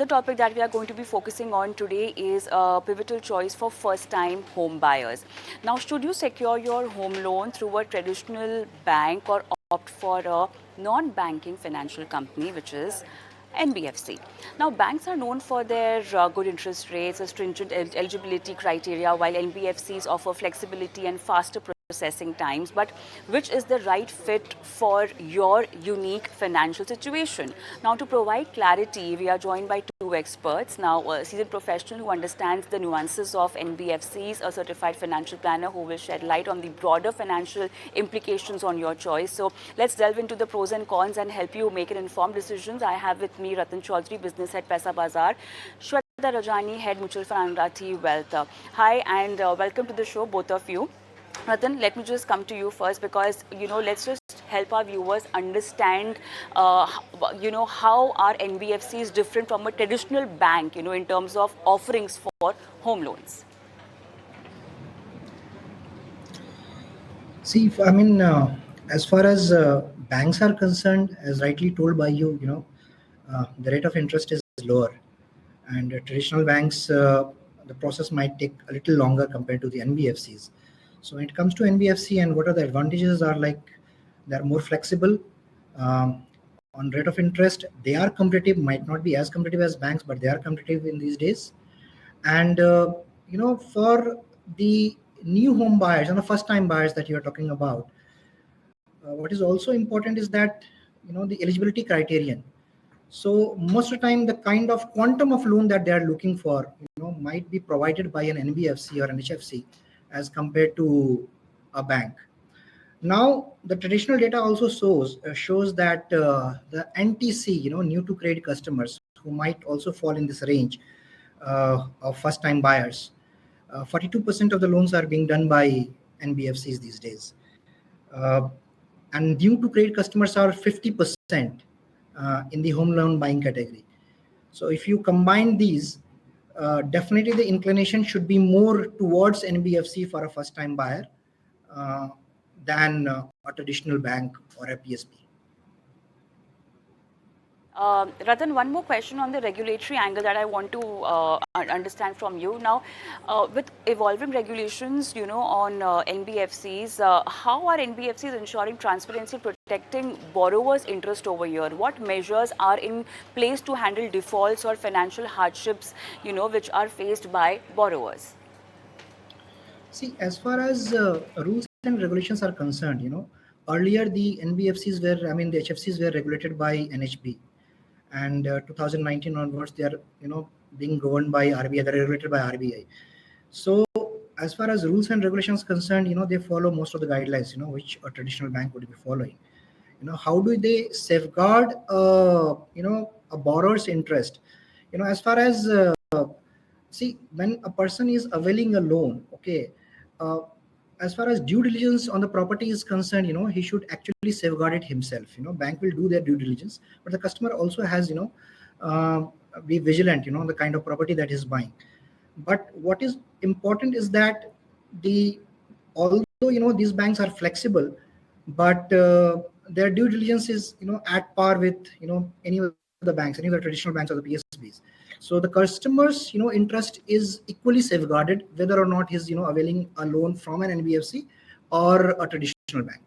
Another topic that we are going to be focusing on today is a pivotal choice for first-time home buyers. Now, should you secure your home loan through a traditional bank or opt for a non-banking financial company, which is NBFC. Now, banks are known for their good interest rates, stringent eligibility criteria, while NBFCs offer flexibility and faster processing times. But which is the right fit for your unique financial situation? Now, to provide clarity, we are joined by two experts. Now, a seasoned professional who understands the nuances of NBFCs, a certified financial planner who will shed light on the broader financial implications on your choice. So, let's delve into the pros and cons and help you make an informed decisions. I have with me Ratan Chaudhary, business head, Paisa Bazaar; Shweta Rajani, head, mutual fund, Amrati Wealth. Hi, and welcome to the show, both of you. Ratan, let me just come to you first because, let's just help our viewers understand, how are NBFCs different from a traditional bank, in terms of offerings for home loans. See, as far as banks are concerned, as rightly told by you, the rate of interest is lower, and traditional banks, the process might take a little longer compared to the NBFCs. So when it comes to NBFC, and what are the advantages are like, they're more flexible on rate of interest. They are competitive, might not be as competitive as banks, but they are competitive in these days. And for the new home buyers and the first time buyers that you are talking about, what is also important is that the eligibility criterion. So most of the time, the kind of quantum of loan that they are looking for, might be provided by an NBFC or an HFC as compared to a bank. Now, the traditional data also shows that the NTC, new to credit customers, who might also fall in this range of first-time buyers, 42% of the loans are being done by NBFCs these days, and new to credit customers are 50% in the home loan buying category. So if you combine these, definitely the inclination should be more towards NBFC for a first-time buyer than a traditional bank or a PSB. Ratan, one more question on the regulatory angle that I want to understand from you. Now, with evolving regulations, on NBFCs, how are NBFCs ensuring transparency, protecting borrowers' interest over here? What measures are in place to handle defaults or financial hardships, which are faced by borrowers? See, as far as rules and regulations are concerned, earlier the NBFCs were, the HFCs were regulated by NHB. And 2019 onwards, they are being governed by RBI. They're regulated by RBI. So as far as rules and regulations concerned, they follow most of the guidelines, which a traditional bank would be following. How do they safeguard a borrower's interest? As far as see, when a person is availing a loan, okay, as far as due diligence on the property is concerned, he should actually safeguard it himself. Bank will do their due diligence, but the customer also has, be vigilant, the kind of property that he's buying. But what is important is that although, these banks are flexible, but their due diligence is, at par with, any of the banks, any of the traditional banks or the PSBs. So the customer's, interest is equally safeguarded, whether or not he's, availing a loan from an NBFC or a traditional bank.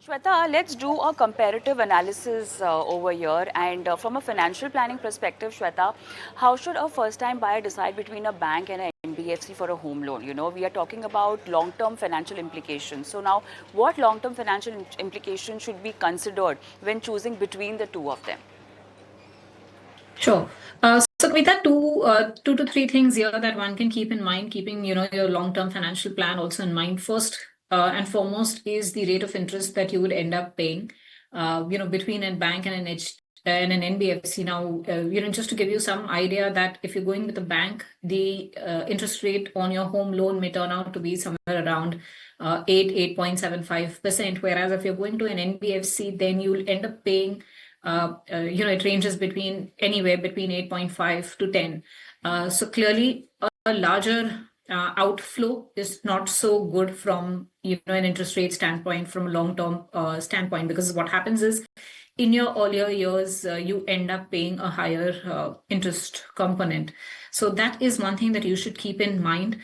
Shweta, let's do a comparative analysis over here. And from a financial planning perspective, Shweta, how should a first-time buyer decide between a bank and an NBFC for a home loan? We are talking about long-term financial implications. So now, what long-term financial implications should be considered when choosing between the two of them? Sure. So Kavita, two to three things here that one can keep in mind, keeping your long-term financial plan also in mind. First and foremost is the rate of interest that you would end up paying, between a bank and an NBFC. Now, just to give you some idea that if you're going with a bank, the interest rate on your home loan may turn out to be somewhere around 8.75%. Whereas if you're going to an NBFC, then you'll end up paying it ranges anywhere between 8.5 to 10. So clearly a larger outflow is not so good from an interest rate standpoint, from a long-term standpoint, because what happens is in your earlier years, you end up paying a higher interest component. So that is one thing that you should keep in mind.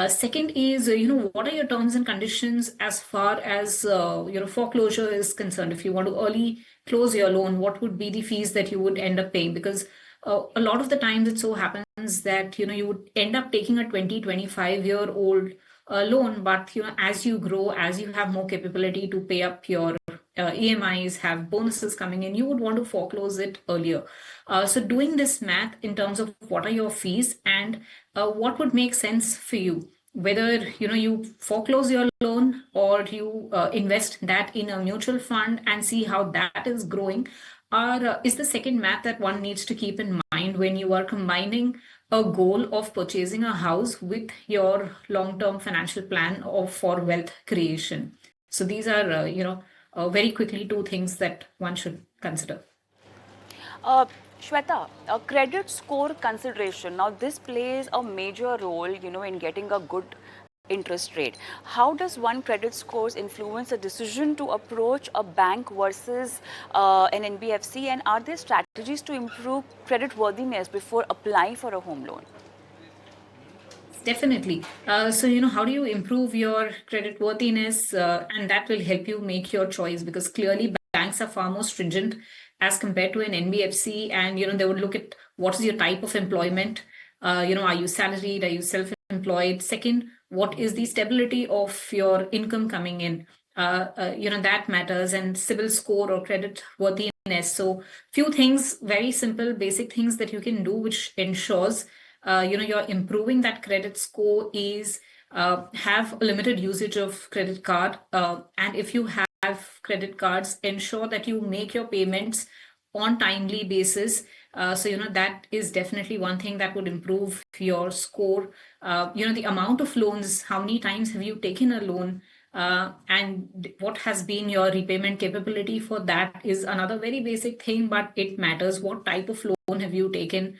Second is, what are your terms and conditions as far as foreclosure is concerned? If you want to early close your loan, what would be the fees that you would end up paying? Because a lot of the times it so happens that you would end up taking a 20-25-year-old loan, but as you grow, as you have more capability to pay up your EMIs, have bonuses coming in, you would want to foreclose it earlier. So doing this math in terms of what are your fees and what would make sense for you, whether you foreclose your loan or you invest that in a mutual fund and see how that is growing, or is the second math that one needs to keep in mind when you are combining a goal of purchasing a house with your long-term financial plan for wealth creation. So these are very quickly two things that one should consider. Uh, Shweta, a credit score consideration. Now, this plays a major role, in getting a good interest rate. How does one credit scores influence a decision to approach a bank versus an NBFC? And are there strategies to improve credit worthiness before applying for a home loan? Definitely. So, how do you improve your credit worthiness? And that will help you make your choice, because clearly banks are far more stringent as compared to an NBFC. And, they would look at what is your type of employment. Are you salaried? Are you self-employed? Second, what is the stability of your income coming in? That matters, and CIBIL score or credit worthiness. So, few things, very simple, basic things that you can do, which ensures you're improving that credit score is have a limited usage of credit card. And if you have credit cards, ensure that you make your payments on timely basis. So, that is definitely one thing that would improve your score. The amount of loans, how many times have you taken a loan? And what has been your repayment capability for that is another very basic thing, but it matters. What type of loan have you taken?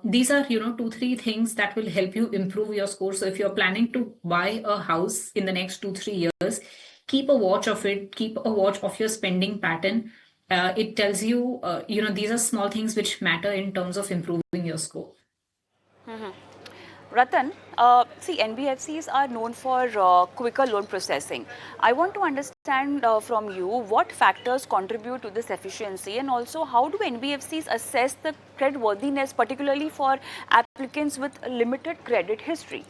These are, 2-3 things that will help you improve your score. So if you're planning to buy a house in the next 2-3 years, keep a watch of it, keep a watch of your spending pattern. It tells you, these are small things which matter in terms of improving your score. Ratan, see, NBFCs are known for quicker loan processing. I want to understand from you what factors contribute to this efficiency, and also how do NBFCs assess the credit worthiness, particularly for applicants with limited credit history?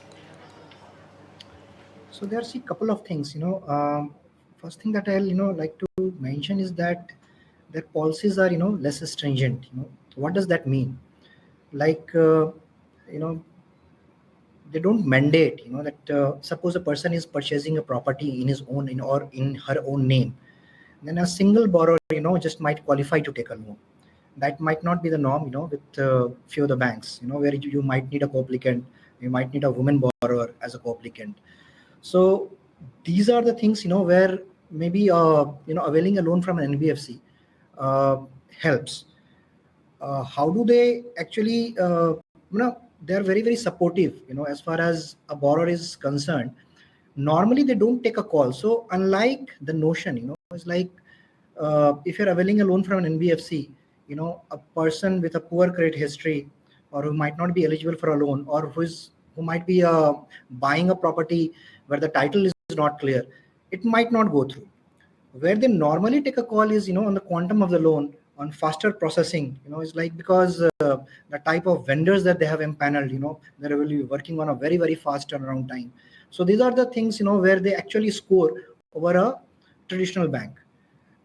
So there's a couple of things. First thing that I'll like to mention is that their policies are less stringent. What does that mean? Like you know they don't mandate that suppose a person is purchasing a property in his own or in her own name, then a single borrower just might qualify to take a loan. That might not be the norm with few of the banks where you might need a co-applicant, you might need a woman borrower as a co-applicant. So these are the things where maybe availing a loan from an NBFC helps. How do they actually they are very very supportive as far as a borrower is concerned. Normally they don't take a call. So unlike the notion it's like if you're availing a loan from an NBFC, a person with a poor credit history or who might not be eligible for a loan, or who might be buying a property where the title is not clear, it might not go through. Where they normally take a call is on the quantum of the loan, on faster processing. It's like because the type of vendors that they have empaneled, they will be working on a very very fast turnaround time. So these are the things where they actually score over a traditional bank.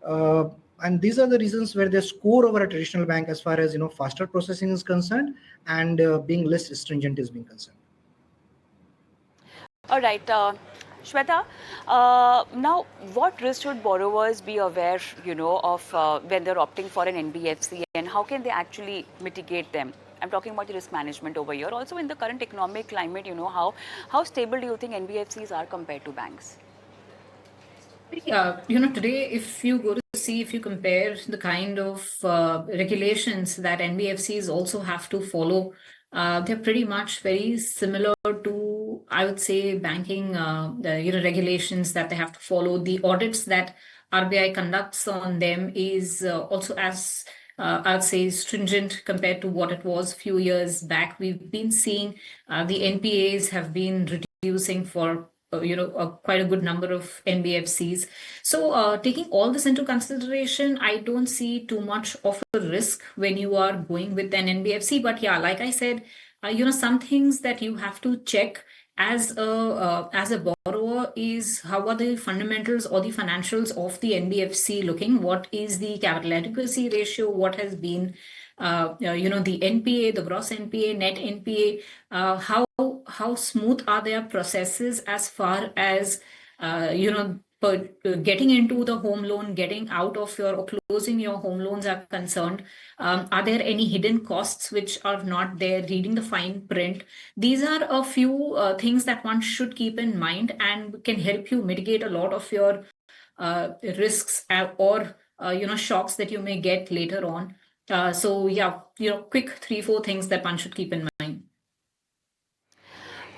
uh, and these are the reasons where they score over a traditional bank as far as faster processing is concerned, and being less stringent is being concerned. All right, Shweta. Now, what risks should borrowers be aware, of when they're opting for an NBFC, and how can they actually mitigate them? I'm talking about the risk management over here. Also, in the current economic climate, how stable do you think NBFCs are compared to banks? Today, if you go to see, if you compare the kind of regulations that NBFCs also have to follow, they're pretty much very similar to, I would say, banking, regulations that they have to follow. The audits that RBI conducts on them is also as I'd say stringent compared to what it was a few years back. We've been seeing the NPAs have been reducing for quite a good number of NBFCs. So taking all this into consideration, I don't see too much of a risk when you are going with an NBFC. But yeah, like I said, some things that you have to check as a borrower is how are the fundamentals or the financials of the NBFC looking? What is the capital adequacy ratio? What has been the NPA, the gross NPA, net NPA? How smooth are their processes as far as getting into the home loan, getting out of your or closing your home loans are concerned? Are there any hidden costs which are not there? Reading the fine print. These are a few things that one should keep in mind and can help you mitigate a lot of your risks or shocks that you may get later on. So yeah, quick 3-4 things that one should keep in mind.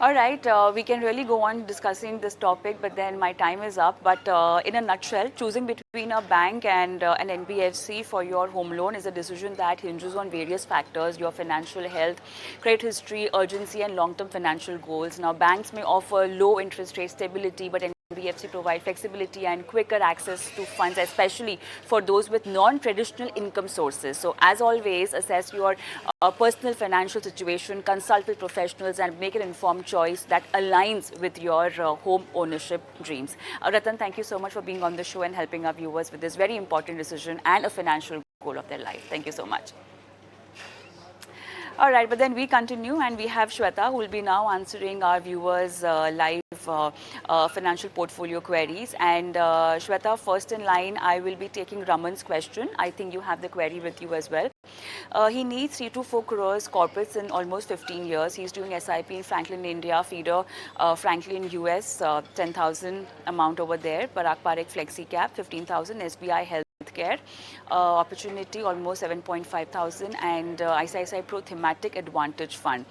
All right, we can really go on discussing this topic, but then my time is up. But in a nutshell, choosing between a bank and an NBFC for your home loan is a decision that hinges on various factors: your financial health, credit history, urgency, and long-term financial goals. Now, banks may offer low interest rate stability, but NBFC provide flexibility and quicker access to funds, especially for those with non-traditional income sources. So as always, assess your personal financial situation, consult with professionals, and make an informed choice that aligns with your home ownership dreams. Ratan, thank you so much for being on the show and helping our viewers with this very important decision and a financial goal of their life. Thank you so much. All right, but then we continue and we have Shweta who will be now answering our viewers' live financial portfolio queries. And Shweta, first in line, I will be taking Raman's question. I think you have the query with you as well. He needs 3 to 4 crores corporates in almost 15 years. He's doing SIP in Franklin, India, feeder Franklin, US, 10,000 amount over there. Parag Parek Flexi Cap, 15,000, SBI Healthcare opportunity almost 7.5 thousand, and ICICI Pro Thematic Advantage Fund.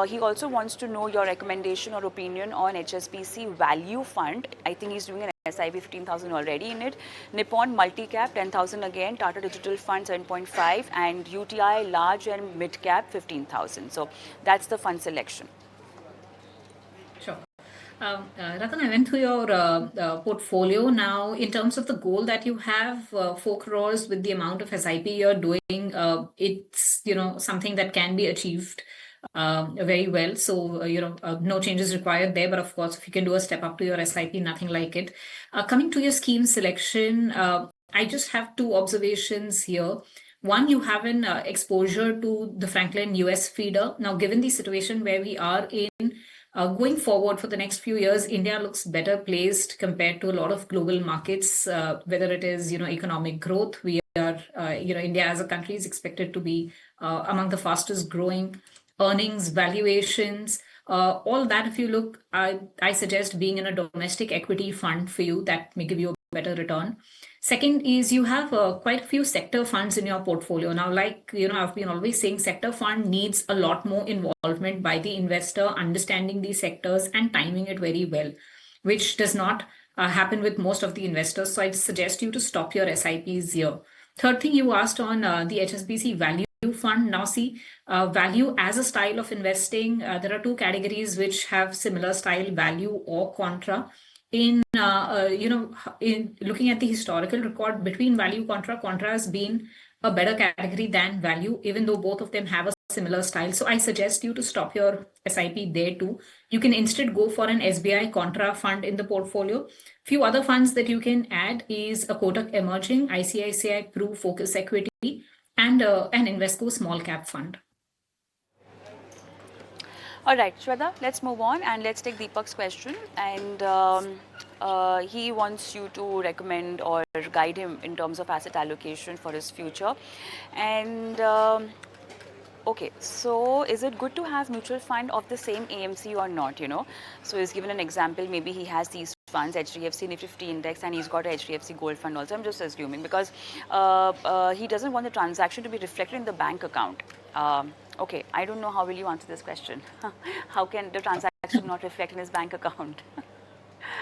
He also wants to know your recommendation or opinion on HSBC Value Fund. I think he's doing an SIP 15,000 already in it. Nippon Multi-Cap 10,000 again, Tata Digital Fund 7.5, and UTI Large and Mid Cap 15,000. So that's the fund selection. Sure. Ratan, I went through your portfolio now. In terms of the goal that you have, 4 crores with the amount of SIP you're doing, it's something that can be achieved very well. So no changes required there. But of course, if you can do a step up to your SIP, nothing like it. Coming to your scheme selection, I just have 2 observations here. One, you have an exposure to the Franklin US feeder. Now, given the situation where we are in, going forward for the next few years, India looks better placed compared to a lot of global markets, whether it is, economic growth. We are, India as a country is expected to be among the fastest growing, earnings, valuations, all that. If you look, I suggest being in a domestic equity fund for you that may give you a better return. Second is you have quite a few sector funds in your portfolio. Now, like, I've been always saying sector fund needs a lot more involvement by the investor, understanding these sectors and timing it very well, which does not happen with most of the investors. So I suggest you to stop your SIPs here. Third thing you asked on the HSBC Value Fund. Now see, value as a style of investing, there are 2 categories which have similar style, value or contra. In looking at the historical record between value contra has been a better category than value, even though both of them have a similar style. So I suggest you to stop your SIP there too. You can instead go for an SBI contra fund in the portfolio. Few other funds that you can add is a Kotak Emerging, ICICI Pru Focus Equity, and an Invesco Small Cap Fund. All right, Shweta, let's move on and let's take Deepak's question. And he wants you to recommend or guide him in terms of asset allocation for his future. And okay, so is it good to have mutual fund of the same AMC or not, So he's given an example, maybe he has these funds, HDFC Nifty 50 index, and he's got a HDFC gold fund also. I'm just assuming because he doesn't want the transaction to be reflected in the bank account. Okay, I don't know how will you answer this question. How can the transaction not reflect in his bank account?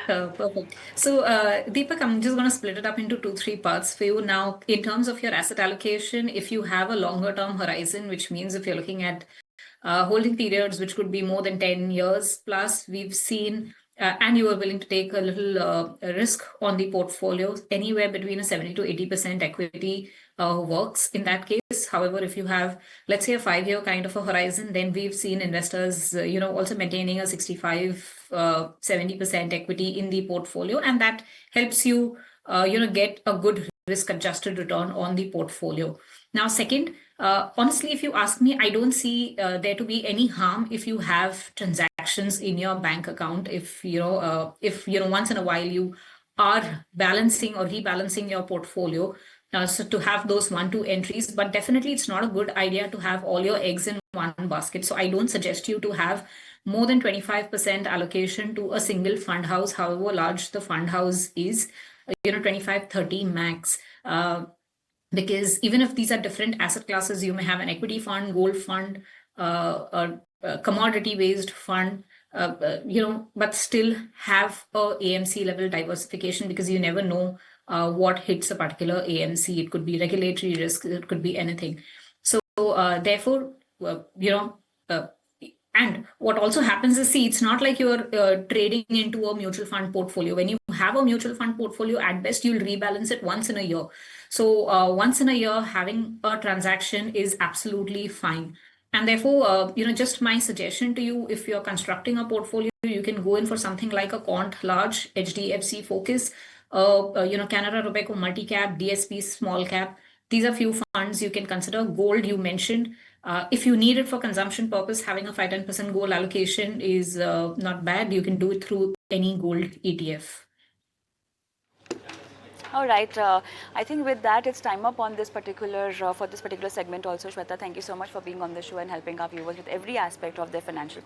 Perfect. So, Deepak, I'm just going to split it up into two, three parts for you. Now, in terms of your asset allocation, if you have a longer term horizon, which means if you're looking at holding periods which could be more than 10 years plus, we've seen, and you are willing to take a little risk on the portfolio, anywhere between a 70 to 80% equity works in that case. However, if you have, let's say, a 5 year kind of a horizon, then we've seen investors, also maintaining a 65, 70% equity in the portfolio, and that helps you, get a good risk adjusted return on the portfolio. Now, second, honestly, if you ask me, I don't see there to be any harm if you have transactions in your bank account. If once in a while you are balancing or rebalancing your portfolio, so to have those 1-2 entries, but definitely it's not a good idea to have all your eggs in one basket. So I don't suggest you to have more than 25% allocation to a single fund house, however large the fund house is, 25, 30 max. Because even if these are different asset classes, you may have an equity fund, gold fund, a commodity based fund, but still have a AMC level diversification, because you never know what hits a particular AMC. It could be regulatory risk, it could be anything. So therefore, uh, and what also happens is, see, it's not like you're trading into a mutual fund portfolio. When you have a mutual fund portfolio, at best, you'll rebalance it once in a year. So once in a year, having a transaction is absolutely fine. And therefore, just my suggestion to you, if you're constructing a portfolio, you can go in for something like a quant large HDFC focus, Canada Robeco multi-cap, DSP small cap. These are few funds you can consider. Gold, you mentioned. If you need it for consumption purpose, having a 5-10% gold allocation is not bad. You can do it through any gold ETF. All right. I think with that, it's time up on this particular for this particular segment. Also, Shweta, thank you so much for being on the show and helping our viewers with every aspect of their financial